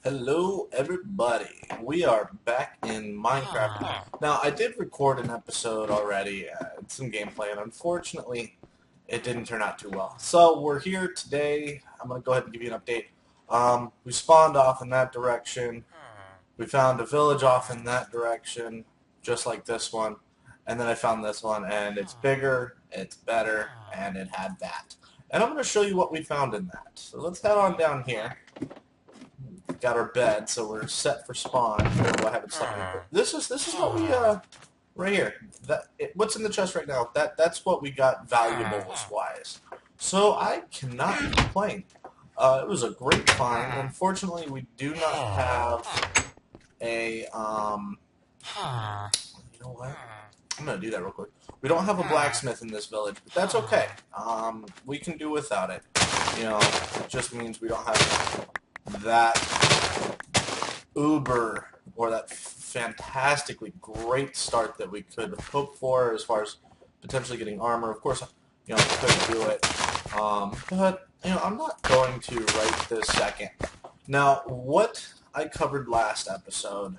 Hello everybody, we are back in Minecraft. Now I did record an episode already, some gameplay, and unfortunately it didn't turn out too well. So we're here today, I'm going to go ahead and give you an update. We spawned off in that direction, we found a village off in that direction, just like this one, and then I found this one, and it's bigger, it's better, and it had that. And I'm going to show you what we found in that. So let's head on down here. Got our bed, so we're set for spawn. I haven't slept in. This is what we right here. What's in the chest right now? That's what we got valuables wise. So I cannot complain. It was a great find. Unfortunately, we do not have a You know what? I'm gonna do that real quick. We don't have a blacksmith in this village, but that's okay. We can do without it. You know, it just means we don't have that uber or that fantastically great start that we could hope for as far as potentially getting armor. Of course, you know, I could do it, but you know, I'm not going to right this second. Now, what I covered last episode,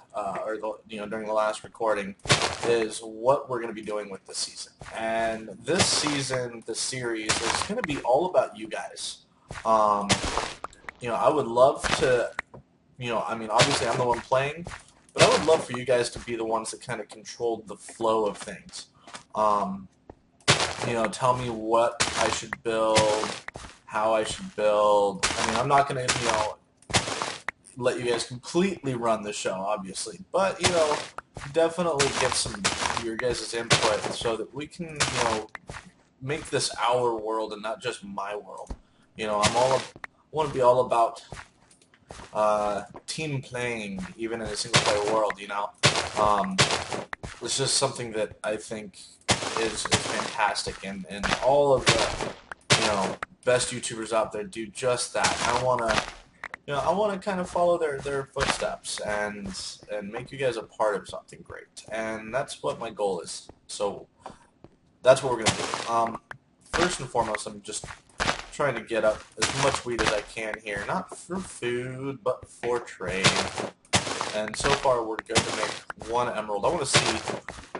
during the last recording, is what we're going to be doing with this season. And this season, the series, is going to be all about you guys. You know, I would love to, obviously I'm the one playing, but I would love for you guys to be the ones that kind of controlled the flow of things. You know, tell me what I should build, how I should build. I mean, I'm not going to, let you guys completely run the show, obviously, but, definitely get some of your guys' input so that we can, make this our world and not just my world. You know, I want to be all about team playing, even in a single-player world. It's just something that I think is fantastic, and all of the best YouTubers out there do just that. I want to kind of follow their footsteps and make you guys a part of something great, and that's what my goal is. So that's what we're gonna do. First and foremost, I'm just trying to get up as much wheat as I can here, not for food, but for trade. And so far, we're good to make 1 emerald. I want to see.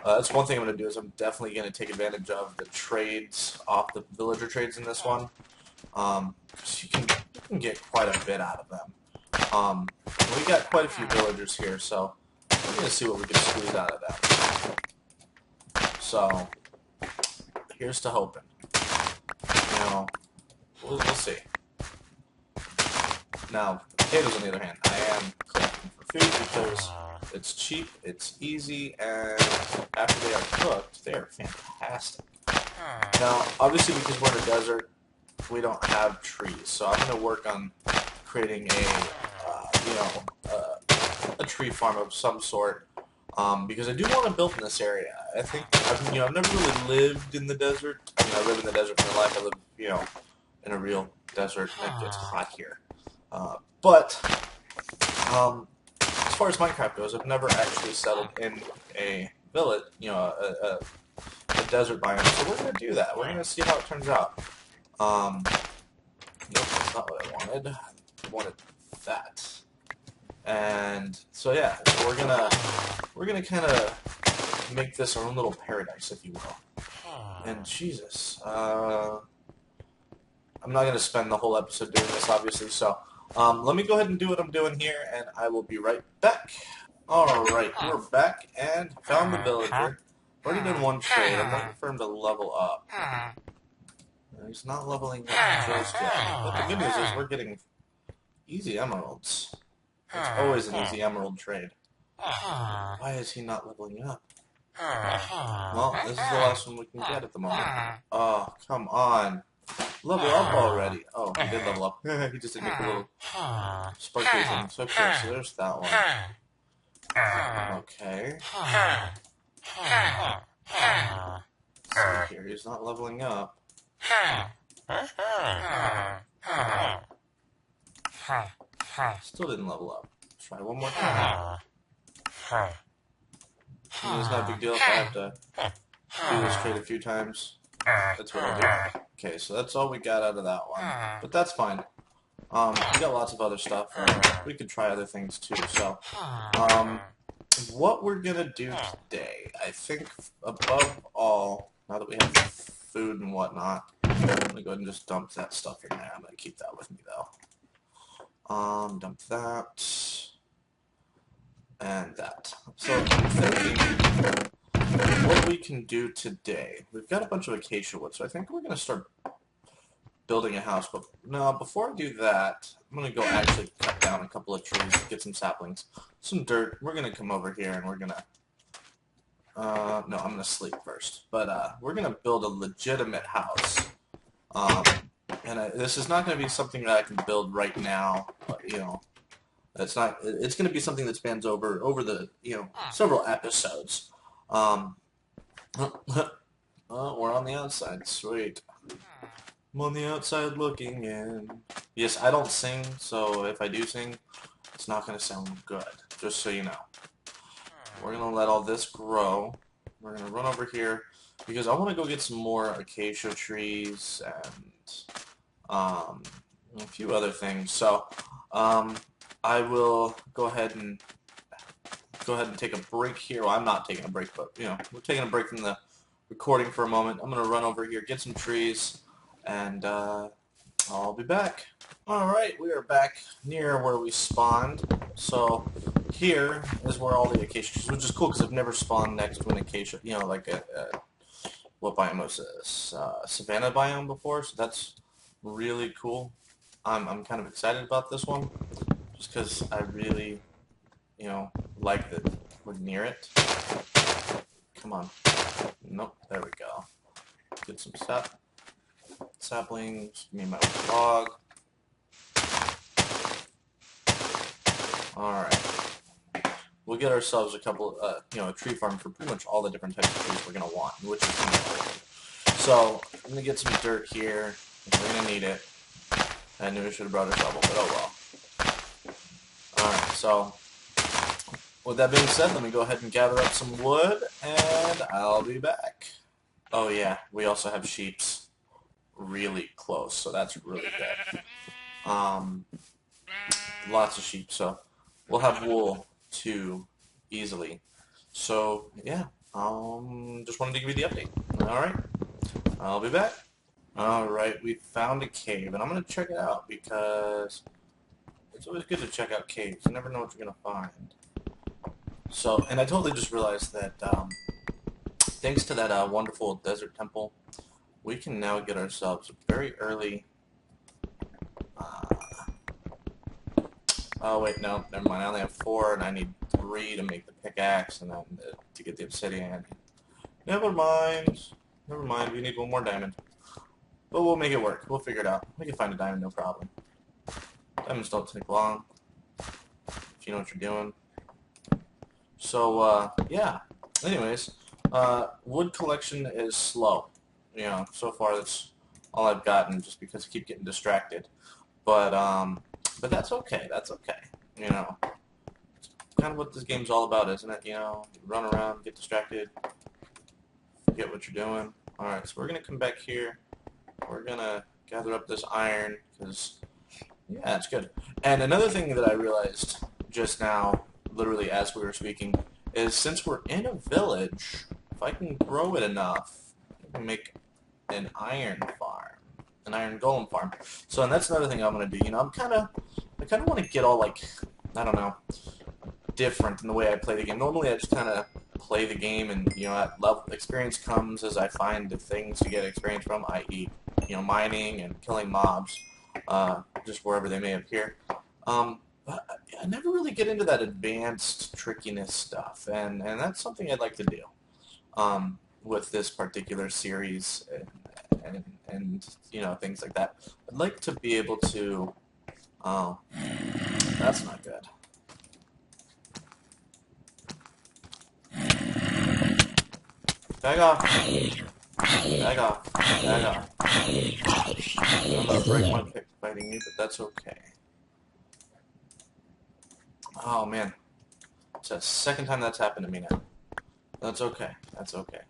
That's one thing I'm going to do is I'm definitely going to take advantage of the trades off the villager trades in this one. You can get quite a bit out of them. We got quite a few villagers here, so we're going to see what we can squeeze out of them. So here's to hoping. We'll see. Now, potatoes, on the other hand, I am collecting for food because it's cheap, it's easy, and after they are cooked, they are fantastic. Now, obviously, because we're in a desert, we don't have trees, so I'm going to work on creating a tree farm of some sort, because I do want to build in this area. I think I've never really lived in the desert. I mean, I live in the desert for my life. I live, in a real desert. It's hot here. But as far as Minecraft goes, I've never actually settled in a village, a desert biome. So we're going to do that. We're going to see how it turns out. Nope, that's not what I wanted. I wanted that. And so yeah, so we're gonna kind of make this our own little paradise, if you will. And Jesus, I'm not going to spend the whole episode doing this, obviously, so let me go ahead and do what I'm doing here, and I will be right back. Alright, we're back, and found the villager. Already done 1 trade. I'm waiting for him to level up. He's not leveling up just yet. But the good news is we're getting easy emeralds. It's always an easy emerald trade. Why is he not leveling up? Well, this is the last one we can get at the moment. Oh, come on. Level up already. Oh, he did level up. He just didn't make a little sparkly things. Okay, so there's that one. Okay. Let's see here. He's not leveling up. Still didn't level up. Try one more time. It's not a big deal if I have to do this trade a few times. That's what I'll do. Okay, so that's all we got out of that one. But that's fine. We got lots of other stuff. We could try other things too. So, what we're gonna do today, I think, above all, now that we have food and whatnot, I'm gonna go ahead and just dump that stuff in there. I'm gonna keep that with me though. Dump that and that. So I'm thinking what we can do today. We've got a bunch of acacia wood, so I think we're gonna start building a house. But no, before I do that, I'm gonna go actually cut down a couple of trees, get some saplings, some dirt. We're gonna come over here and we're gonna no, I'm gonna sleep first. But we're gonna build a legitimate house. This is not gonna be something that I can build right now. You know, it's not. It's gonna be something that spans over the several episodes. We're on the outside. Sweet. I'm on the outside looking in. Yes, I don't sing, so if I do sing, it's not going to sound good, just so you know. We're going to let all this grow. We're going to run over here, because I want to go get some more acacia trees and a few other things. So, I will go ahead and take a break here. Well, I'm not taking a break, but, we're taking a break from the recording for a moment. I'm going to run over here, get some trees, and I'll be back. Alright, we are back near where we spawned. So here is where all the acacia, which is cool because I've never spawned next to an acacia, like what biome was this? Savanna biome before, so that's really cool. I'm kind of excited about this one, just because I really, like that we're near it. Come on. Nope, there we go. Get some saplings, me and my dog. Alright. We'll get ourselves a couple, a tree farm for pretty much all the different types of trees we're going to want, which is going to be great. So, I'm going to get some dirt here, we're going to need it. I knew I should have brought a shovel, but oh well. Alright, so, with that being said, let me go ahead and gather up some wood, and I'll be back. Oh yeah, we also have sheeps really close, so that's really good. Lots of sheep, so we'll have wool too easily. So yeah, just wanted to give you the update. Alright, I'll be back. Alright, we found a cave, and I'm going to check it out because it's always good to check out caves. You never know what you're going to find. So, and I totally just realized that thanks to that wonderful desert temple, we can now get ourselves a very early... oh wait, no, never mind. I only have 4, and I need 3 to make the pickaxe, and then to get the obsidian. Never mind. Never mind. We need 1 more diamond. But we'll make it work. We'll figure it out. We can find a diamond, no problem. Diamonds don't take long, if you know what you're doing. So, yeah. Anyways, wood collection is slow. So far that's all I've gotten, just because I keep getting distracted. But that's okay. That's okay. It's kind of what this game's all about, isn't it? You run around, get distracted, forget what you're doing. Alright, so we're going to come back here. We're going to gather up this iron, because, yeah, it's good. And another thing that I realized just now, literally as we were speaking, is since we're in a village, if I can grow it enough, I can make an iron farm, an iron golem farm. So, and that's another thing I'm gonna do. I kind of want to get all like, I don't know, different in the way I play the game. Normally, I just kind of play the game, and experience comes as I find the things to get experience from, i.e., mining and killing mobs, just wherever they may appear. But I never really get into that advanced trickiness stuff, and that's something I'd like to do with this particular series and things like that. I'd like to be able to. Oh, that's not good. Back off. Back off. Back off. I'm gonna break my pick fighting you, but that's okay. Oh man, it's the second time that's happened to me now. That's okay. That's okay.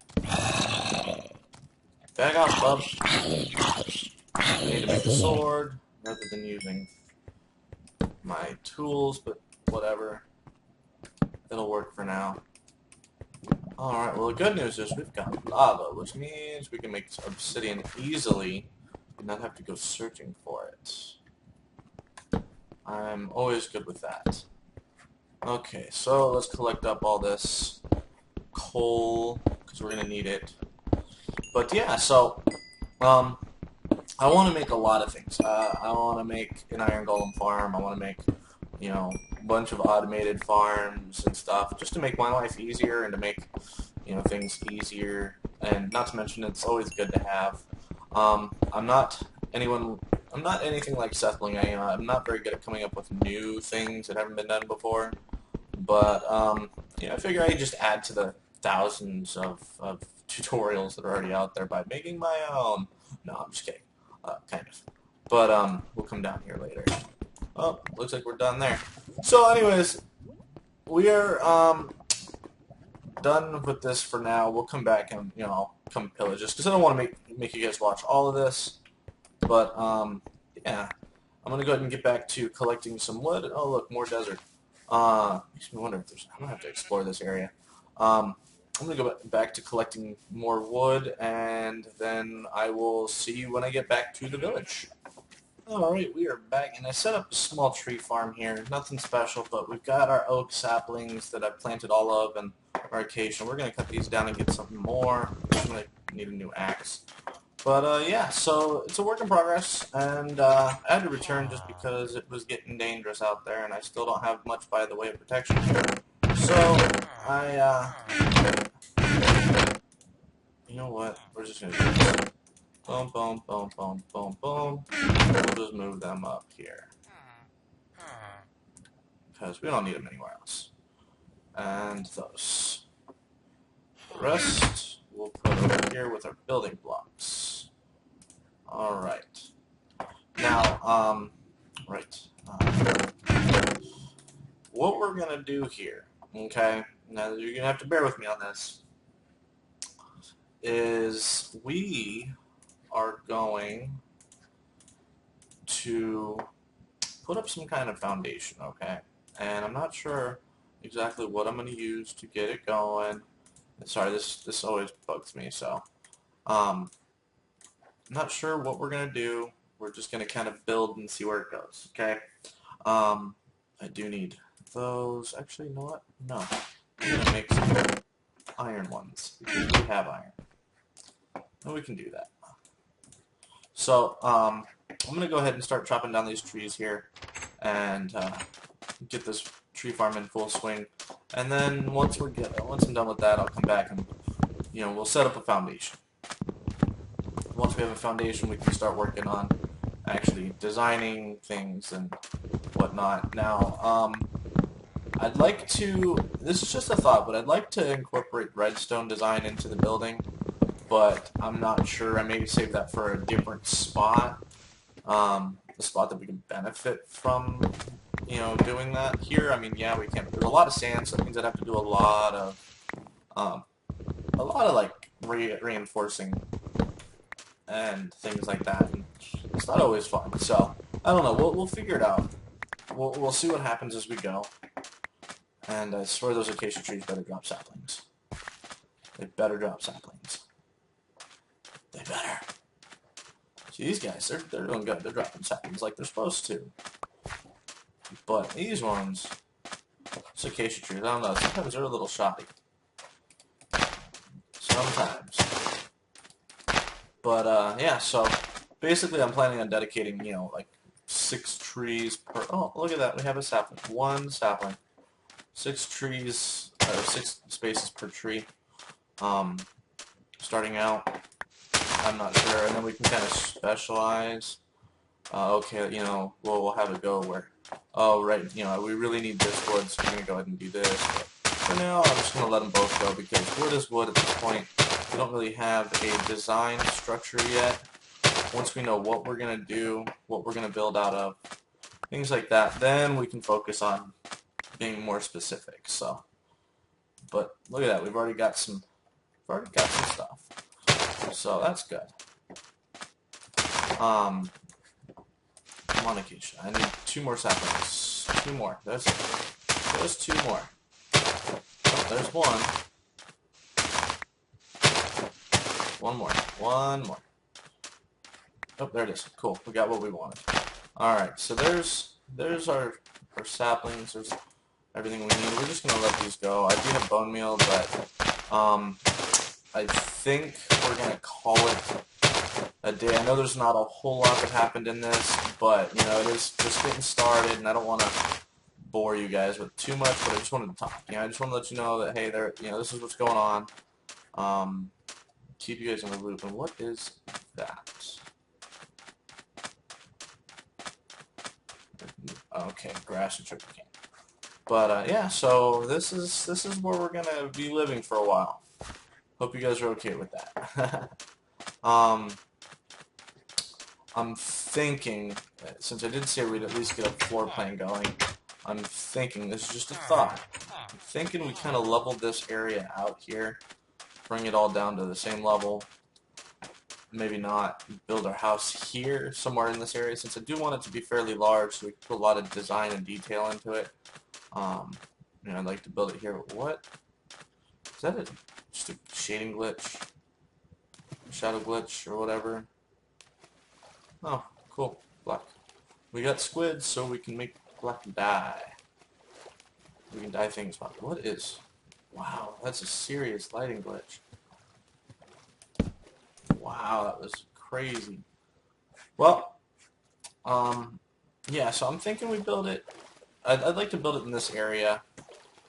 Back off, bub. I need to make a sword rather than using my tools, but whatever. It'll work for now. Alright, well the good news is we've got lava, which means we can make obsidian easily and not have to go searching for it. I'm always good with that. Okay, so let's collect up all this coal, because we're going to need it. But yeah, so, I want to make a lot of things. I want to make an iron golem farm. I want to make, you know, a bunch of automated farms and stuff, just to make my life easier and to make, you know, things easier. And not to mention, it's always good to have. I'm not anything like Sethling. I'm not very good at coming up with new things that haven't been done before. But you know, I figure I just add to the thousands of tutorials that are already out there by making my own. No, I'm just kidding. Kind of. But we'll come down here later. Oh, looks like we're done there. So anyways, we are done with this for now. We'll come back and, you know, come pillage this, because I don't want to make you guys watch all of this. But yeah, I'm gonna go ahead and get back to collecting some wood. Oh look, more desert. Makes me wonder if there's. I'm gonna have to explore this area. I'm gonna go back to collecting more wood, and then I will see you when I get back to the village. Alright, we are back, and I set up a small tree farm here. Nothing special, but we've got our oak saplings that I've planted all of, and our acacia. We're gonna cut these down and get something more. I'm gonna need a new axe. But yeah, so it's a work in progress, and I had to return just because it was getting dangerous out there, and I still don't have much by the way of protection. So, you know what, we're just going to do this. Boom, boom, boom, boom, boom, boom. We'll just move them up here. Because we don't need them anywhere else. And those. The rest we'll put over here with our building blocks. Alright. Now, what we're going to do here, okay, now you're going to have to bear with me on this, is we are going to put up some kind of foundation, okay? And I'm not sure exactly what I'm going to use to get it going. Sorry, this always bugs me, so I'm not sure what we're going to do. We're just going to kind of build and see where it goes, okay? I do need those. Actually, you know what? No. I'm going to make some iron ones, because we have iron. And we can do that. So, I'm going to go ahead and start chopping down these trees here and get this tree farm in full swing. And then once I'm done with that, I'll come back and, you know, we'll set up a foundation. Once we have a foundation, we can start working on actually designing things and whatnot. Now, I'd like to, this is just a thought, but I'd like to incorporate redstone design into the building, but I'm not sure. I maybe save that for a different spot, a spot that we can benefit from, you know, doing that. Here, I mean, yeah, we can. There's a lot of sand, so it means I'd have to do a lot of like reinforcing and things like that. And it's not always fun. So I don't know. We'll figure it out. We'll see what happens as we go. And I swear those acacia trees better drop saplings. They better drop saplings. They better. See, these guys, they're doing good. They're dropping saplings like they're supposed to. But these ones, it's acacia trees, I don't know. Sometimes they're a little shoddy. Sometimes. But yeah, so basically I'm planning on dedicating, you know, like 6 trees per. Oh, look at that. We have a sapling. 1 sapling. 6 trees, or 6 spaces per tree. Starting out, I'm not sure, and then we can kind of specialize. Okay, you know, we'll have it go where, oh, right, you know, we really need this wood, so we're going to go ahead and do this. But for now, I'm just going to let them both go, because wood is wood at this point. We don't really have a design structure yet. Once we know what we're going to do, what we're going to build out of, things like that, then we can focus on being more specific. So, but look at that, we've already got some stuff, so that's good. Come on, acacia, I need 2 more saplings. two more. There's two more. Oh, there's one. One more. One more. Oh, there it is. Cool. We got what we wanted. Alright, so there's our saplings. There's everything we need. We're just going to let these go. I do have bone meal, but I think we're going to call it a day. I know there's not a whole lot that happened in this, but, you know, it is just getting started, and I don't want to bore you guys with too much, but I just wanted to talk. You know, I just want to let you know that, hey, this is what's going on. Keep you guys in the loop. And what is that? Okay, grass and sugar cane. But yeah, so this is where we're gonna be living for a while. Hope you guys are okay with that. I'm thinking, since I did say we'd at least get a floor plan going, I'm thinking, this is just a thought, I'm thinking we kind of level this area out here, bring it all down to the same level, maybe not build our house here, somewhere in this area, since I do want it to be fairly large, so we can put a lot of design and detail into it. You know, I'd like to build it here. What? Is that just a shading glitch? Shadow glitch or whatever? Oh, cool. Black. We got squids, so we can make black dye. We can dye things. What is... Wow, that's a serious lighting glitch. Wow, that was crazy. Well, yeah, so I'm thinking we build it... I'd like to build it in this area,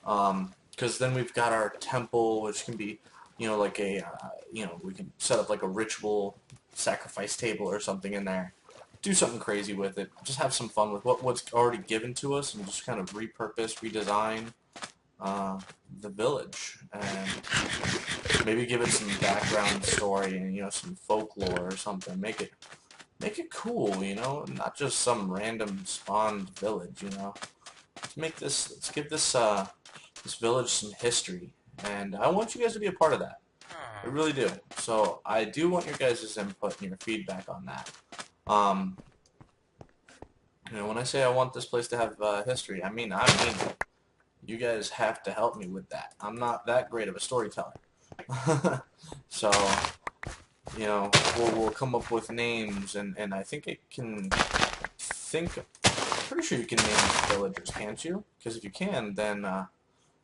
because then we've got our temple, which can be, you know, like a, you know, we can set up like a ritual sacrifice table or something in there. Do something crazy with it. Just have some fun with what's already given to us, and just kind of repurpose, redesign the village, and maybe give it some background story and, you know, some folklore or something. Make it cool, you know, not just some random spawned village, you know. Let's give this this village some history, and I want you guys to be a part of that. I really do. So I do want your guys' input and your feedback on that. You know, when I say I want this place to have history, I mean it. You guys have to help me with that. I'm not that great of a storyteller. So, you know, we'll come up with names, and I think pretty sure you can name villagers, can't you? Because if you can, then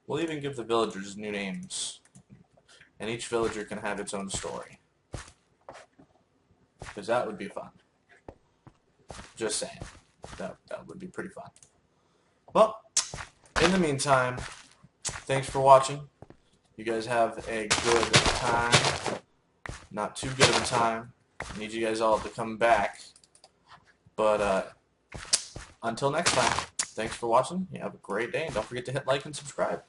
we'll even give the villagers new names. And each villager can have its own story. Because that would be fun. Just saying. That would be pretty fun. Well, in the meantime, thanks for watching. You guys have a good time. Not too good of a time. I need you guys all to come back. But until next time, thanks for watching. You have a great day, and don't forget to hit like and subscribe.